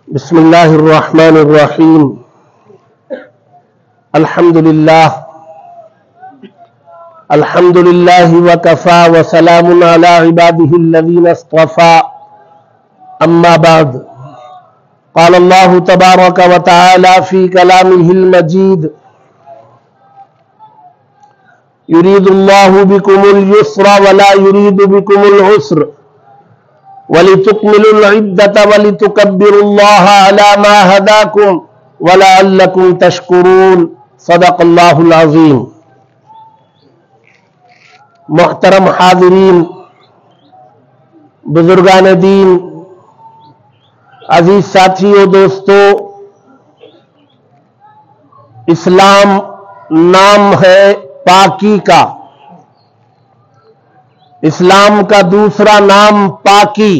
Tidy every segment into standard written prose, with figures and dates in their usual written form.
بسم الله الرحمن الرحيم. الحمد لله وكفى وسلام على عباده الذين اصطفى. أما بعد، قال الله تبارك وتعالى في كلامه المجيد: يريد الله بكم اليسر ولا يريد بكم العسر وَلِتُكْمِلُوا الْعِدَّةَ وَلِتُكَبِّرُوا اللَّهَ عَلَى مَا هَدَاكُمْ وَلَعَلَّكُمْ تَشْكُرُونَ. صدق اللہ العظیم. محترم حاضرین، بزرگان دین، عزیز ساتھیوں، دوستو، اسلام نام ہے پاکی کا. اسلام کا دوسرا نام پاکی.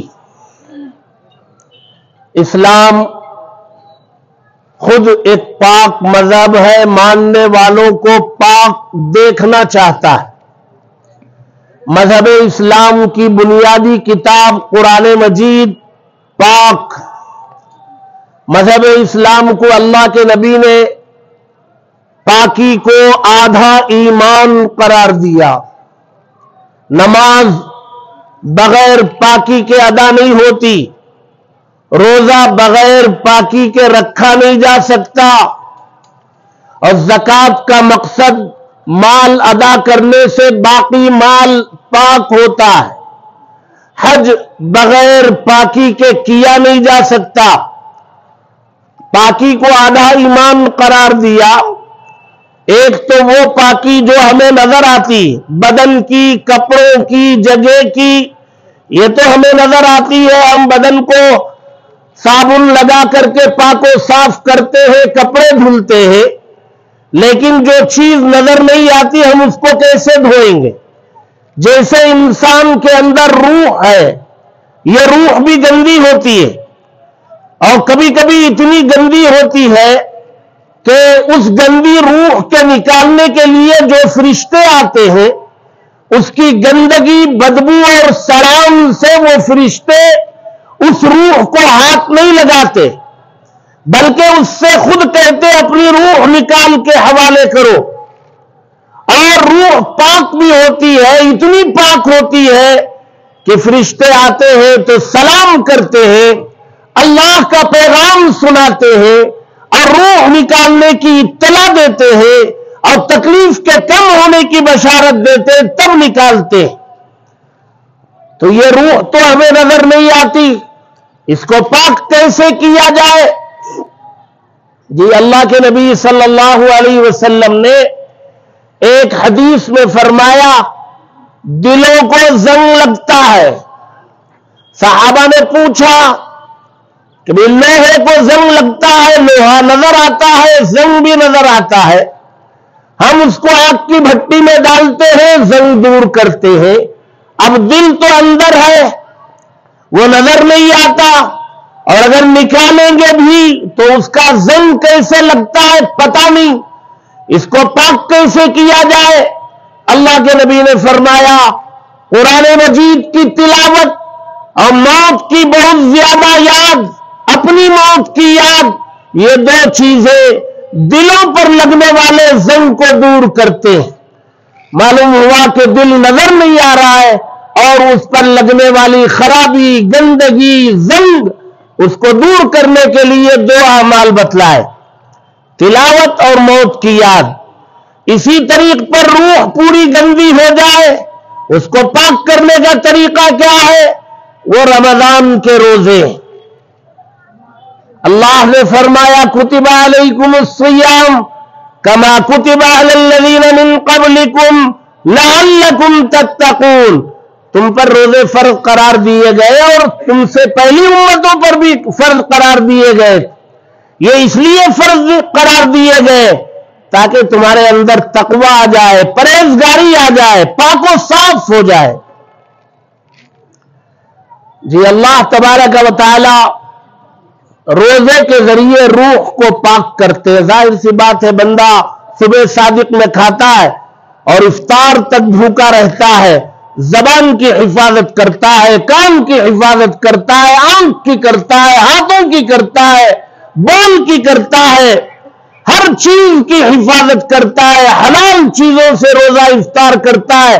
اسلام خود ایک پاک مذہب ہے، ماننے والوں کو پاک دیکھنا چاہتا ہے. مذہب اسلام کی بنیادی کتاب قرآن مجید پاک. مذہب اسلام کو اللہ کے نبی نے پاکی کو آدھا ایمان قرار دیا. نماز بغیر پاکی کے ادا نہیں ہوتی، روزہ بغیر پاکی کے رکھا نہیں جا سکتا، اور زکوٰۃ کا مقصد مال ادا کرنے سے باقی مال پاک ہوتا ہے. حج بغیر پاکی کے کیا نہیں جا سکتا. پاکی کو آدھا ایمان قرار دیا. ایک تو وہ پاکی جو ہمیں نظر آتی، بدن کی، کپڑوں کی، جگہ کی، یہ تو ہمیں نظر آتی ہے. ہم بدن کو صابن لگا کر کے پاک و صاف کرتے ہیں، کپڑے دھلتے ہیں، لیکن جو چیز نظر نہیں آتی ہم اس کو کیسے دھوئیں گے؟ جیسے انسان کے اندر روح ہے، یہ روح بھی گندی ہوتی ہے، اور کبھی کبھی اتنی گندی ہوتی ہے کہ اس گندی روح کے نکالنے کے لیے جو فرشتے آتے ہیں، اس کی گندگی، بدبو اور سڑان سے وہ فرشتے اس روح کو ہاتھ نہیں لگاتے، بلکہ اس سے خود کہتے اپنی روح نکال کے حوالے کرو. اور روح پاک بھی ہوتی ہے، اتنی پاک ہوتی ہے کہ فرشتے آتے ہیں تو سلام کرتے ہیں، اللہ کا پیغام سناتے ہیں، اور روح نکالنے کی اطلاع دیتے ہیں، اور تکلیف کے کم ہونے کی بشارت دیتے ہیں، تب نکالتے ہیں. تو یہ روح تو ہمیں نظر نہیں آتی، اس کو پاک کیسے کیا جائے؟ جی، اللہ کے نبی صلی اللہ علیہ وسلم نے ایک حدیث میں فرمایا، دلوں کو زنگ لگتا ہے. صحابہ نے پوچھا کہ لوہے کو زنگ لگتا ہے، لوہا نظر آتا ہے، زنگ بھی نظر آتا ہے، ہم اس کو آگ کی بھٹی میں ڈالتے ہیں، زنگ دور کرتے ہیں. اب دل تو اندر ہے، وہ نظر نہیں آتا، اور اگر نکالیں گے بھی تو اس کا زنگ کیسے لگتا ہے پتہ نہیں. اس کو پاک کیسے کیا جائے؟ اللہ کے نبی نے فرمایا، قرآن مجید کی تلاوت اور موت کی بہت زیادہ یاد، اپنی موت کی یاد، یہ دو چیزیں دلوں پر لگنے والے زنگ کو دور کرتے ہیں. معلوم ہوا کہ دل نظر نہیں آ رہا ہے، اور اس پر لگنے والی خرابی، گندگی، زنگ، اس کو دور کرنے کے لیے دو اعمال بتلائے: تلاوت اور موت کی یاد. اسی طریق پر روح پوری گندی ہو جائے، اس کو پاک کرنے کا طریقہ کیا ہے؟ وہ رمضان کے روزے. اللہ نے فرمایا، کتب علیکم الصیام کما کتب علی الذین من قبلکم لعلکم تتقون. تم پر روزے فرض قرار دیے گئے، اور تم سے پہلی امتوں پر بھی فرض قرار دیے گئے. یہ اس لیے فرض قرار دیے گئے تاکہ تمہارے اندر تقوی آ جائے، پرہیزگاری آ جائے، پاک و صاف ہو جائے. جی، اللہ تبارک و تعالی روزے کے ذریعے روح کو پاک کرتے ہیں. ظاہر سی بات ہے، بندہ صبح صادق میں کھاتا ہے اور افطار تک بھوکا رہتا ہے، زبان کی حفاظت کرتا ہے، کان کی حفاظت کرتا ہے، آنکھ کی کرتا ہے، ہاتھوں کی کرتا ہے، بول کی کرتا ہے، ہر چیز کی حفاظت کرتا ہے، حلال چیزوں سے روزہ افطار کرتا ہے،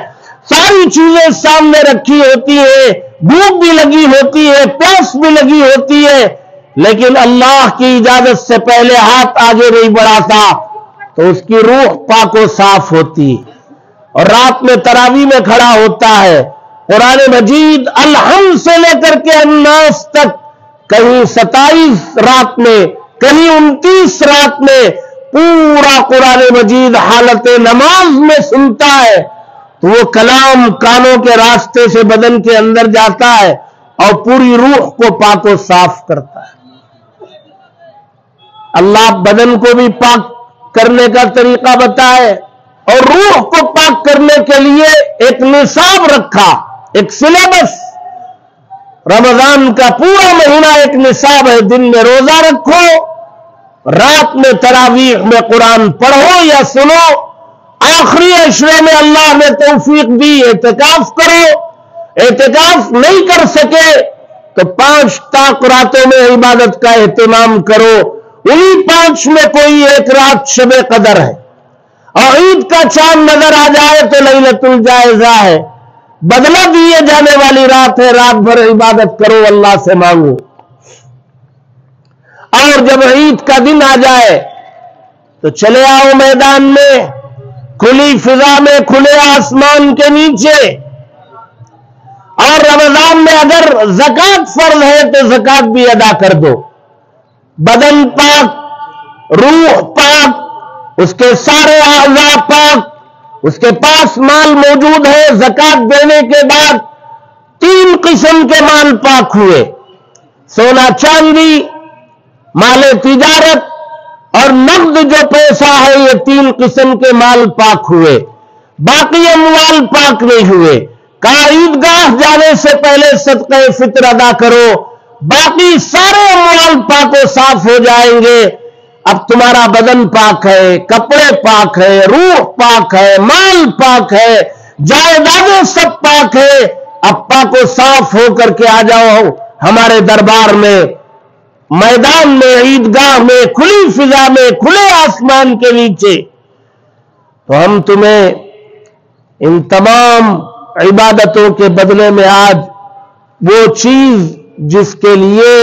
ساری چیزیں سامنے رکھی ہوتی ہے، بھوک بھی لگی ہوتی ہے، پیاس بھی لگی ہوتی ہے، لیکن اللہ کی اجازت سے پہلے ہاتھ آگے نہیں بڑھاتا تو اس کی روح پاک و صاف ہوتی، اور رات میں تراویح میں کھڑا ہوتا ہے، قرآن مجید الحمد سے لے کر کے الناس تک کہیں 27 رات میں کہیں 29 رات میں پورا قرآن مجید حالت نماز میں سنتا ہے، تو وہ کلام کانوں کے راستے سے بدن کے اندر جاتا ہے اور پوری روح کو پاک و صاف کرتا ہے۔ اللہ بدن کو بھی پاک کرنے کا طریقہ بتائے اور روح کو پاک کرنے کے لیے ایک نصاب رکھا، ایک سلیبس۔ رمضان کا پورا مہینہ ایک نصاب ہے، دن میں روزہ رکھو، رات میں تراویح میں قرآن پڑھو یا سنو، آخری عشرے میں اللہ نے توفیق دی اعتکاف کرو، اعتکاف نہیں کر سکے تو 5 طاق راتوں میں عبادت کا اہتمام کرو، انہی 5 میں کوئی ایک رات شب قدر ہے، اور عید کا چاند نظر آ جائے تو لیلۃ الجائزہ ہے، بدلہ دیے جانے والی رات ہے، رات بھر عبادت کرو، اللہ سے مانگو۔ اور جب عید کا دن آ جائے تو چلے آؤ میدان میں، کھلی فضا میں، کھلے آسمان کے نیچے، اور رمضان میں اگر زکوٰۃ فرض ہے تو زکوٰۃ بھی ادا کر دو۔ بدن پاک، روح پاک، اس کے سارے اعضاء پاک، اس کے پاس مال موجود ہے، زکوٰۃ دینے کے بعد 3 قسم کے مال پاک ہوئے، سونا چاندی، مال تجارت اور نقد جو پیسہ ہے، یہ 3 قسم کے مال پاک ہوئے، باقی اموال پاک نہیں ہوئے۔ کہا عیدگاہ جانے سے پہلے صدقہ فطر ادا کرو، باقی سارے اموال پاک و صاف ہو جائیں گے۔ اب تمہارا بدن پاک ہے، کپڑے پاک ہے، روح پاک ہے، مال پاک ہے، جائیدادیں سب پاک ہے، اب پاک و صاف ہو کر کے آ جاؤ ہمارے دربار میں، میدان میں، عیدگاہ میں، کھلی فضا میں، کھلے آسمان کے نیچے، تو ہم تمہیں ان تمام عبادتوں کے بدلے میں آج وہ چیز جس کے لیے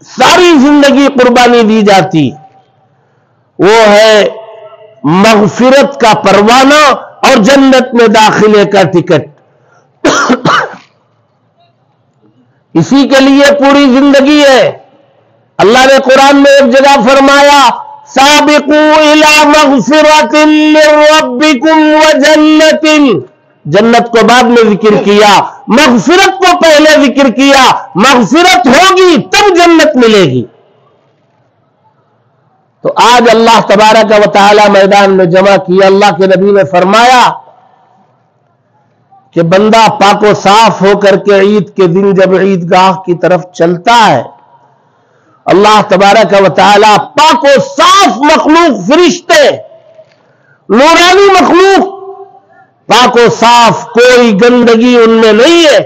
ساری زندگی قربانی دی جاتی، وہ ہے مغفرت کا پروانہ اور جنت میں داخلے کا ٹکٹ۔ اسی کے لیے پوری زندگی ہے۔ اللہ نے قرآن میں ایک جگہ فرمایا سابقوا الی مغفرۃ من ربکم وجنۃ، جنت کو بعد میں ذکر کیا، مغفرت کو پہلے ذکر کیا، مغفرت ہوگی تب جنت ملے گی۔ تو آج اللہ تبارک و تعالی میدان میں جمع کیا، اللہ کے نبی نے فرمایا کہ بندہ پاک و صاف ہو کر کے عید کے دن جب عیدگاہ کی طرف چلتا ہے، اللہ تبارک و تعالی پاک و صاف مخلوق، فرشتے، نورانی مخلوق، پاک و صاف، کوئی گندگی ان میں نہیں ہے،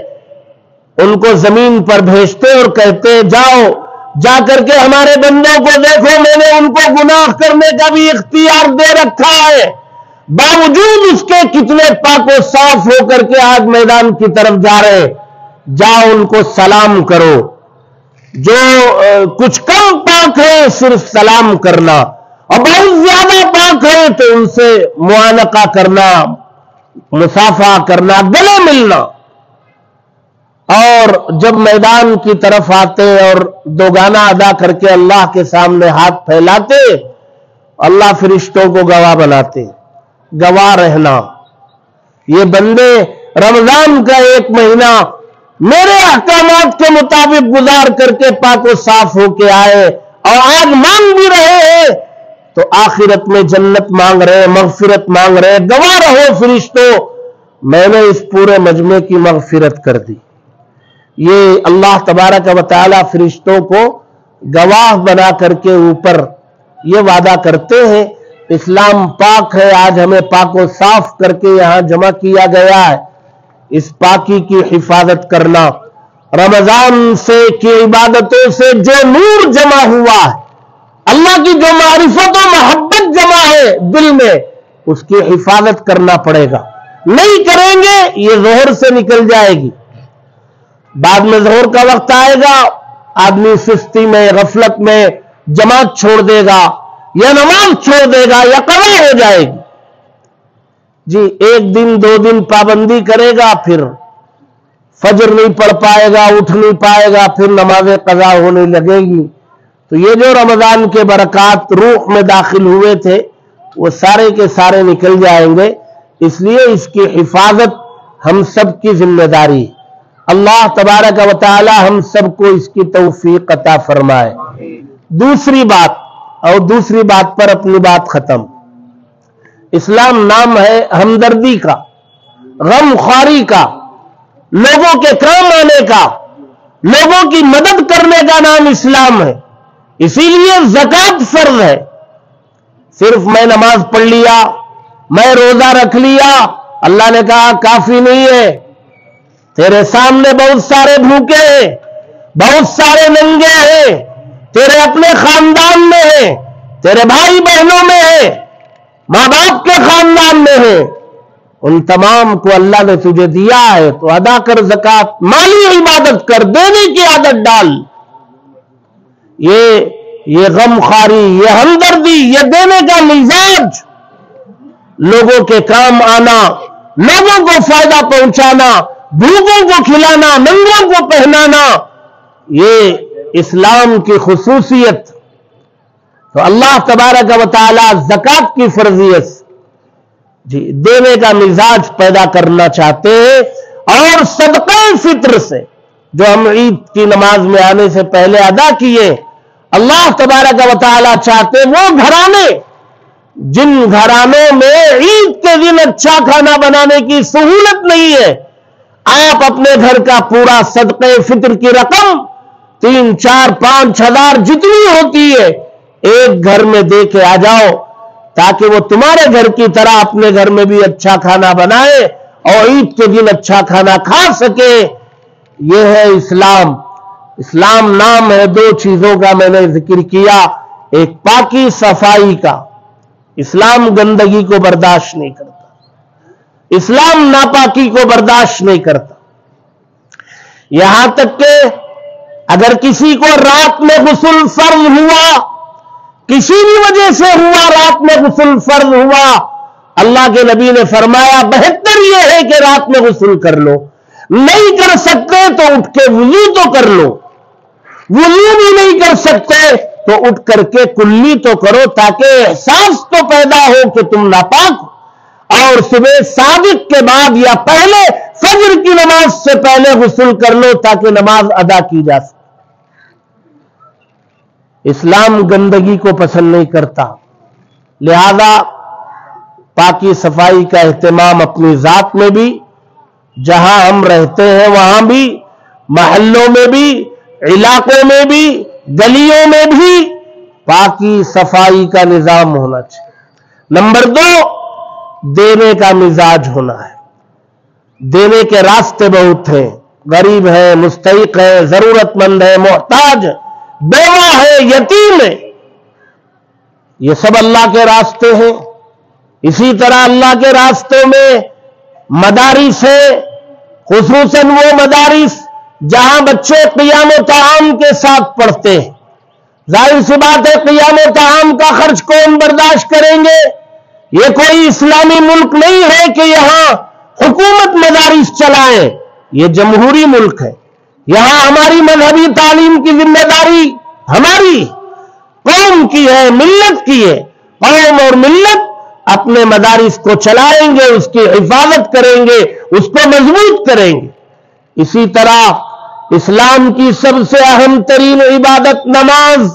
ان کو زمین پر بھیجتے اور کہتے جاؤ، جا کر کے ہمارے بندوں کو دیکھو، میں نے ان کو گناہ کرنے کا بھی اختیار دے رکھا ہے، باوجود اس کے کتنے پاک و صاف ہو کر کے آج میدان کی طرف جا رہے، جاؤ ان کو سلام کرو، جو کچھ کم پاک ہے صرف سلام کرنا، اور بہت زیادہ پاک ہے تو ان سے معانقہ کرنا، مصافحہ کرنا، گلے ملنا۔ اور جب میدان کی طرف آتے اور دوگانہ ادا کر کے اللہ کے سامنے ہاتھ پھیلاتے، اللہ فرشتوں کو گواہ بناتے، گواہ رہنا، یہ بندے رمضان کا ایک مہینہ میرے احکامات کے مطابق گزار کر کے پاک و صاف ہو کے آئے، اور آج مانگ بھی رہے ہیں تو آخرت میں جنت مانگ رہے، مغفرت مانگ رہے، گواہ رہو فرشتوں، میں نے اس پورے مجمع کی مغفرت کر دی۔ یہ اللہ تبارک و تعالی فرشتوں کو گواہ بنا کر کے اوپر یہ وعدہ کرتے ہیں، اسلام پاک ہے، آج ہمیں پاک و صاف کر کے یہاں جمع کیا گیا ہے، اس پاکی کی حفاظت کرنا. رمضان سے کی عبادتوں سے جو نور جمع ہوا ہے، اللہ کی جو معرفت و محبت جمع ہے دل میں، اس کی حفاظت کرنا پڑے گا. نہیں کریں گے یہ ظہر سے نکل جائے گی. بعد میں ظہر کا وقت آئے گا، آدمی سستی میں غفلت میں جماعت چھوڑ دے گا یا نماز چھوڑ دے گا یا قضا ہو جائے گی. جی ایک دن دو دن پابندی کرے گا، پھر فجر نہیں پڑھ پائے گا، اٹھ نہیں پائے گا، پھر نماز قضا ہونے لگے گی. تو یہ جو رمضان کے برکات روح میں داخل ہوئے تھے وہ سارے کے سارے نکل جائیں گے. اس لیے اس کی حفاظت ہم سب کی ذمہ داری. اللہ تبارک و تعالی ہم سب کو اس کی توفیق عطا فرمائے. دوسری بات، اور دوسری بات پر اپنی بات ختم. اسلام نام ہے ہمدردی کا، غم خواری کا، لوگوں کے کام آنے کا، لوگوں کی مدد کرنے کا نام اسلام ہے. اسی لیے زکوٰۃ فرض ہے. صرف میں نماز پڑھ لیا، میں روزہ رکھ لیا، اللہ نے کہا کافی نہیں ہے. تیرے سامنے بہت سارے بھوکے ہیں، بہت سارے ننگے ہیں، تیرے اپنے خاندان میں ہیں، تیرے بھائی بہنوں میں ہیں، ماں باپ کے خاندان میں ہیں. ان تمام کو اللہ نے تجھے دیا ہے تو ادا کر زکوٰۃ. مالی عبادت کر، دینے کی عادت ڈال. یہ غم خواری، یہ ہمدردی، یہ دینے کا مزاج، لوگوں کے کام آنا، لوگوں کو فائدہ پہنچانا، بھوکوں کو کھلانا، ننگوں کو پہنانا، یہ اسلام کی خصوصیت. تو اللہ تبارک و تعالی زکوٰۃ کی فرضیت جی دینے کا مزاج پیدا کرنا چاہتے ہیں. اور صدقہ فطر سے جو ہم عید کی نماز میں آنے سے پہلے ادا کیے، اللہ تبارک و تعالی چاہتے وہ گھرانے جن گھرانوں میں عید کے دن اچھا کھانا بنانے کی سہولت نہیں ہے، آپ اپنے گھر کا پورا صدقہ فطر کی رقم 3، 4، 5 ہزار جتنی ہوتی ہے ایک گھر میں دے کے آ جاؤ، تاکہ وہ تمہارے گھر کی طرح اپنے گھر میں بھی اچھا کھانا بنائے اور عید کے دن اچھا کھانا کھا سکے. یہ ہے اسلام. اسلام نام ہے 2 چیزوں کا میں نے ذکر کیا. ایک پاکی صفائی کا، اسلام گندگی کو برداشت نہیں کرتا، اسلام ناپاکی کو برداشت نہیں کرتا. یہاں تک کہ اگر کسی کو رات میں غسل فرض ہوا، کسی بھی وجہ سے ہوا، رات میں غسل فرض ہوا، اللہ کے نبی نے فرمایا بہتر یہ ہے کہ رات میں غسل کر لو. نہیں کر سکتے تو اٹھ کے وضو تو کر لو. وضو بھی نہیں کر سکتے تو اٹھ کر کے کلی تو کرو، تاکہ احساس تو پیدا ہو کہ تم ناپاک ہو. اور صبح صادق کے بعد یا پہلے فجر کی نماز سے پہلے غسل کر لو تاکہ نماز ادا کی جا سکے. اسلام گندگی کو پسند نہیں کرتا، لہذا پاکی صفائی کا اہتمام اپنی ذات میں بھی، جہاں ہم رہتے ہیں وہاں بھی، محلوں میں بھی، علاقوں میں بھی، گلیوں میں بھی پاکی صفائی کا نظام ہونا چاہیے. نمبر 2، دینے کا مزاج ہونا ہے. دینے کے راستے بہت ہیں. غریب ہے، مستحق ہے، ضرورت مند ہے، محتاج، بیوہ ہے، یتیم ہے، یہ سب اللہ کے راستے ہیں. اسی طرح اللہ کے راستوں میں مدارس ہے، خصوصاً وہ مدارس جہاں بچے قیام و طعام کے ساتھ پڑھتے ہیں. ظاہر سی بات ہے قیام و طعام کا خرچ کون برداشت کریں گے؟ یہ کوئی اسلامی ملک نہیں ہے کہ یہاں حکومت مدارس چلائے. یہ جمہوری ملک ہے. یہاں ہماری مذہبی تعلیم کی ذمہ داری ہماری قوم کی ہے، ملت کی ہے. قوم اور ملت اپنے مدارس کو چلائیں گے، اس کی حفاظت کریں گے، اس کو مضبوط کریں گے. اسی طرح اسلام کی سب سے اہم ترین عبادت نماز.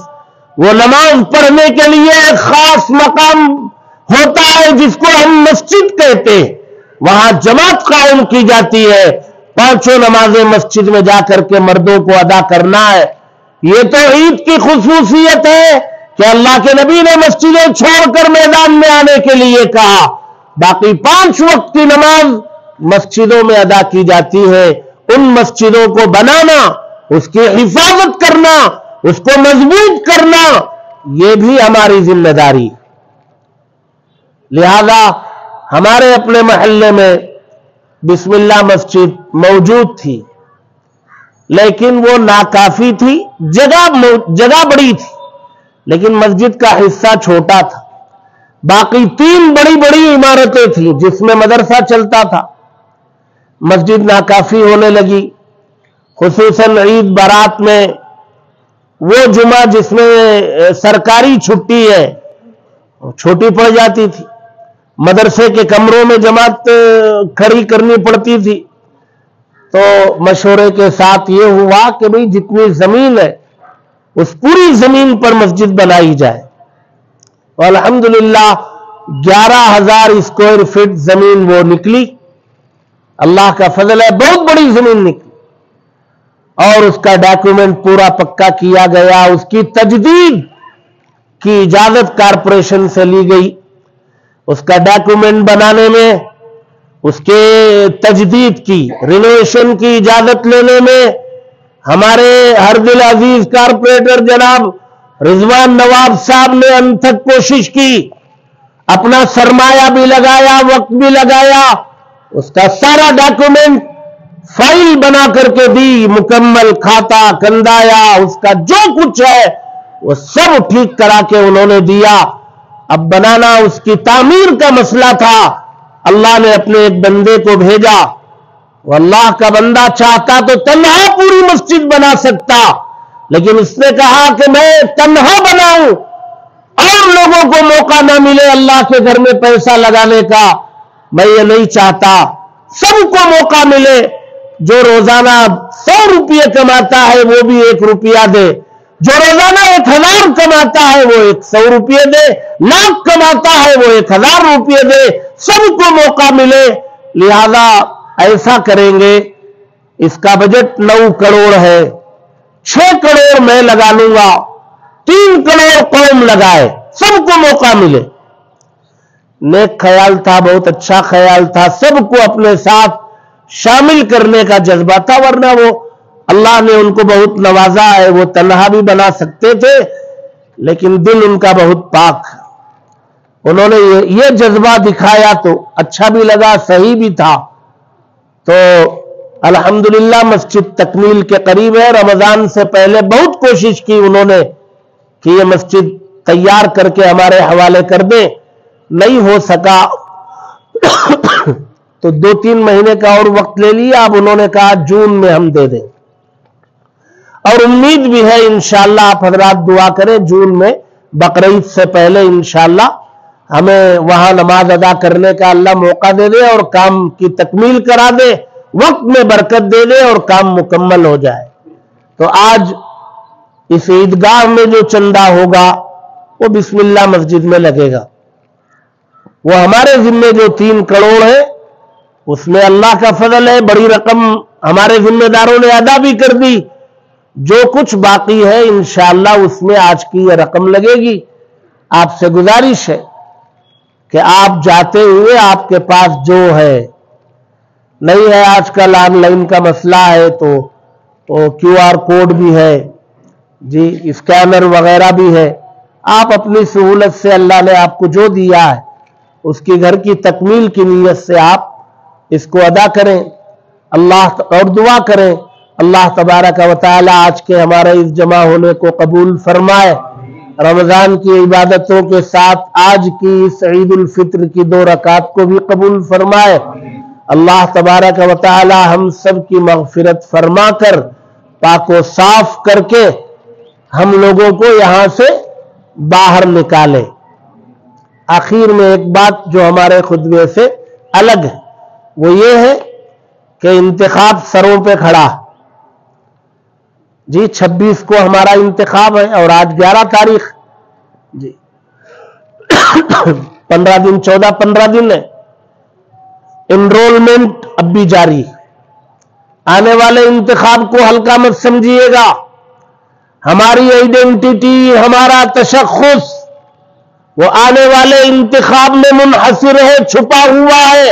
وہ نماز پڑھنے کے لیے ایک خاص مقام ہوتا ہے جس کو ہم مسجد کہتے ہیں. وہاں جماعت قائم کی جاتی ہے، 5 نمازیں مسجد میں جا کر کے مردوں کو ادا کرنا ہے. یہ تو عید کی خصوصیت ہے کہ اللہ کے نبی نے مسجدیں چھوڑ کر میدان میں آنے کے لیے کہا. باقی 5 وقت کی نماز مسجدوں میں ادا کی جاتی ہے، ان مسجدوں کو بنانا، اس کی حفاظت کرنا، اس کو مضبوط کرنا، یہ بھی ہماری ذمہ داری۔ لہذا ہمارے اپنے محلے میں بسم اللہ مسجد موجود تھی، لیکن وہ ناکافی تھی، جگہ بڑی تھی لیکن مسجد کا حصہ چھوٹا تھا۔ باقی 3 بڑی بڑی عمارتیں تھیں جس میں مدرسہ چلتا تھا۔ مسجد ناکافی ہونے لگی، خصوصاً عید بارات میں، وہ جمعہ جس میں سرکاری چھٹی ہے چھوٹی پڑ جاتی تھی، مدرسے کے کمروں میں جماعت کھڑی کرنی پڑتی تھی۔ تو مشورے کے ساتھ یہ ہوا کہ بھئی جتنی زمین ہے اس پوری زمین پر مسجد بنائی جائے، اور الحمدللہ 11,000 اسکوائر فٹ زمین وہ نکلی، اللہ کا فضل ہے، بہت بڑی زمین نکلی، اور اس کا ڈاکیومنٹ پورا پکا کیا گیا، اس کی تجدید کی اجازت کارپوریشن سے لی گئی۔ اس کا ڈاکیومنٹ بنانے میں، اس کے تجدید کی، رینوویشن کی اجازت لینے میں ہمارے ہر دل عزیز کارپوریٹر جناب رضوان نواب صاحب نے انتھک کوشش کی، اپنا سرمایہ بھی لگایا، وقت بھی لگایا، اس کا سارا ڈاکیومنٹ فائل بنا کر کے دی، مکمل کھاتا کندایا، اس کا جو کچھ ہے وہ سب ٹھیک کرا کے انہوں نے دیا۔ اب بنانا اس کی تعمیر کا مسئلہ تھا، اللہ نے اپنے ایک بندے کو بھیجا، وہ اللہ کا بندہ چاہتا تو تنہا پوری مسجد بنا سکتا، لیکن اس نے کہا کہ میں تنہا بناؤں اور لوگوں کو موقع نہ ملے اللہ کے گھر میں پیسہ لگانے کا، میں یہ نہیں چاہتا، سب کو موقع ملے، جو روزانہ 100 روپیہ کماتا ہے وہ بھی 1 روپیہ دے، جو روزانہ 1000 کماتا ہے وہ 100 روپیہ دے، لاکھ کماتا ہے وہ 1000 روپیہ دے، سب کو موقع ملے۔ لہذا ایسا کریں گے، اس کا بجٹ 9 کروڑ ہے، 6 کروڑ میں لگا لوں گا، 3 کروڑ قوم لگائے، سب کو موقع ملے۔ نیک خیال تھا، بہت اچھا خیال تھا، سب کو اپنے ساتھ شامل کرنے کا جذبہ تھا، ورنہ وہ اللہ نے ان کو بہت نوازا ہے، وہ تنہا بھی بنا سکتے تھے، لیکن دل ان کا بہت پاک، انہوں نے یہ جذبہ دکھایا تو اچھا بھی لگا، صحیح بھی تھا۔ تو الحمدللہ مسجد تکمیل کے قریب ہے، رمضان سے پہلے بہت کوشش کی انہوں نے کہ یہ مسجد تیار کر کے ہمارے حوالے کر دیں، نہیں ہو سکا تو 2-3 مہینے کا اور وقت لے لیا، اب انہوں نے کہا جون میں ہم دے دیں، اور امید بھی ہے انشاءاللہ، آپ حضرات دعا کریں جون میں بقرعید سے پہلے انشاءاللہ ہمیں وہاں نماز ادا کرنے کا اللہ موقع دے دے اور کام کی تکمیل کرا دے، وقت میں برکت دے دے اور کام مکمل ہو جائے۔ تو آج اس عیدگاہ میں جو چندہ ہوگا وہ بسم اللہ مسجد میں لگے گا، وہ ہمارے ذمے جو 3 کروڑ ہے اس میں اللہ کا فضل ہے، بڑی رقم ہمارے ذمہ داروں نے ادا بھی کر دی، جو کچھ باقی ہے انشاءاللہ اس میں آج کی یہ رقم لگے گی۔ آپ سے گزارش ہے کہ آپ جاتے ہوئے آپ کے پاس جو ہے، نہیں ہے آج کل آن لائن کا مسئلہ ہے تو QR کوڈ بھی ہے جی، اسکینر وغیرہ بھی ہے، آپ اپنی سہولت سے اللہ نے آپ کو جو دیا ہے اس کی گھر کی تکمیل کی نیت سے آپ اس کو ادا کریں، اللہ اور دعا کریں اللہ تبارک و تعالی آج کے ہمارے اس جمع ہونے کو قبول فرمائے، رمضان کی عبادتوں کے ساتھ آج کی اس عید الفطر کی 2 رکعات کو بھی قبول فرمائے، اللہ تبارک و تعالی ہم سب کی مغفرت فرما کر پاک و صاف کر کے ہم لوگوں کو یہاں سے باہر نکالے۔ آخر میں ایک بات جو ہمارے خطبے سے الگ ہے وہ یہ ہے کہ انتخاب سروں پہ کھڑا جی، 26 کو ہمارا انتخاب ہے اور آج 11 تاریخ جی 15 دن 14-15 دن ہے، انرولمنٹ اب بھی جاری، آنے والے انتخاب کو ہلکا مت سمجھیے گا، ہماری آئیڈینٹی، ہمارا تشخص وہ آنے والے انتخاب میں منحصر ہے، چھپا ہوا ہے۔